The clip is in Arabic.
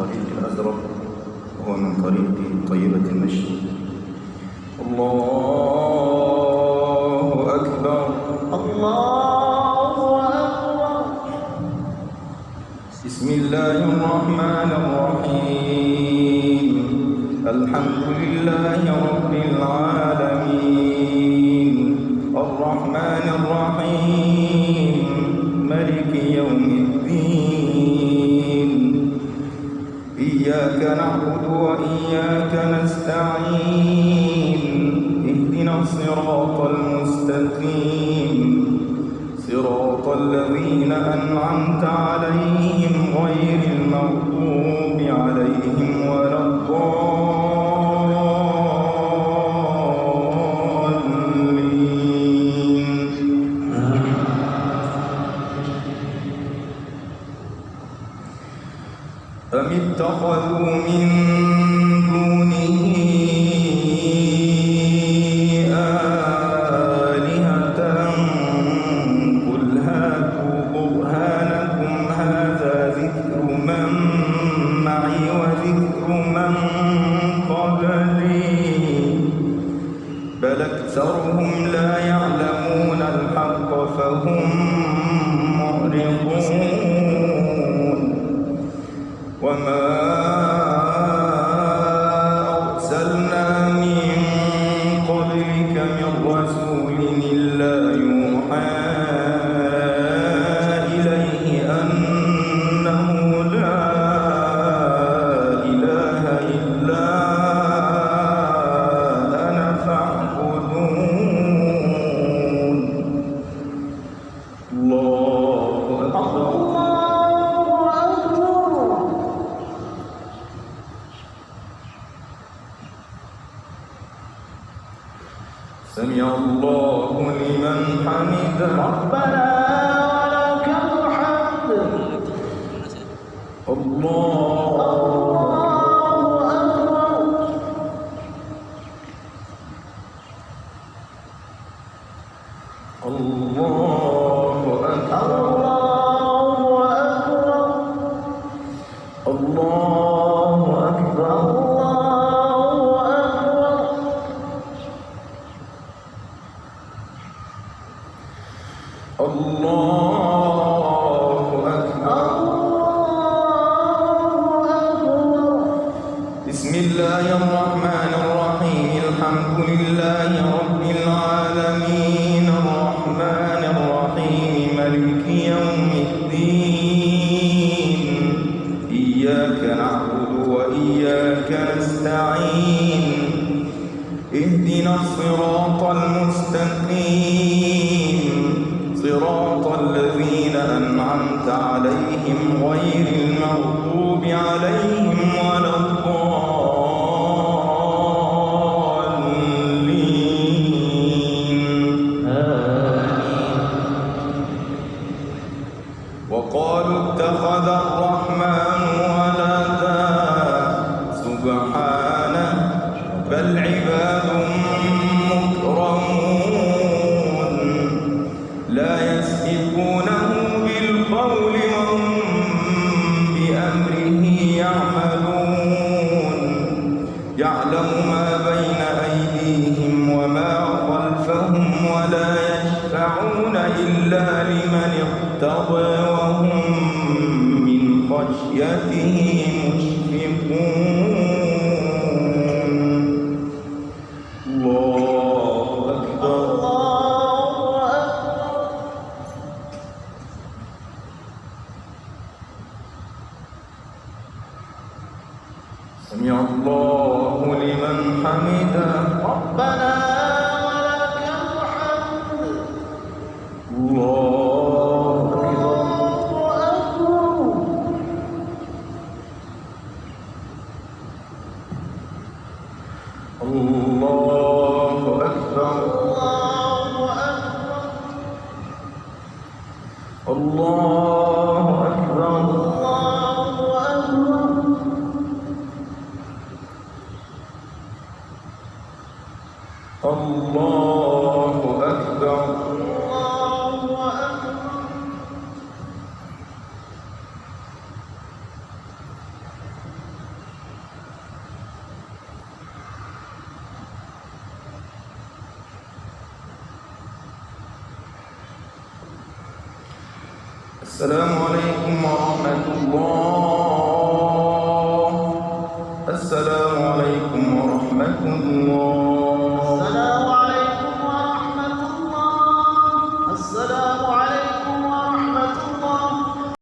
الطريق الأزرق وهو من طريق طيبة المشي. الله أكبر الله أكبر. بسم الله الرحمن الرحيم. الحمد لله رب العالمين الرحمن الرحيم مالك يوم الدين. إياك نعبد وإياك نستعين. اهدنا الصراط المستقيم صراط الذين أنعمت عليهم غير المغضوب عليهم ولا الضالين. أم اتخذوا من دونه آلهة قل هاتوا برهانكم هذا ذكر من معي وذكر من قبلي بل أكثرهم لا يعلمون الحق فهم معرضون. وما أرسلنا من قبلك من رسول إلا يوحى إليه أنه لا إله إلا أنا فاعبدون. الله أكبر. سمع الله لمن حمده. ربنا ولك الحمد. الله أكبر. الله أكبر. الله أكبر. الله أكبر. بسم الله الرحمن الرحيم. الحمد لله رب العالمين الرحمن الرحيم مالك يوم الدين. إياك نعبد وإياك نستعين. اهدنا الصراط المستقيم صراط الذين أنعمت عليهم غير المغضوب عليهم ولا الضالين. وقالوا اتخذ الرحمن ولدا سبحانه بل عباد مكرمون لا يسبقونه بالقول وهم بأمره يعملون. يعلم ما بين أيديهم وما خلفهم ولا يشفعون إلا لمن ارتضى وهم من خشيته مشفقون. الله أكبر. سمع الله لمن حمده. ربنا ولك الحمد. الله أكبر. الله أكبر. الله أكبر. السلام عليكم ورحمة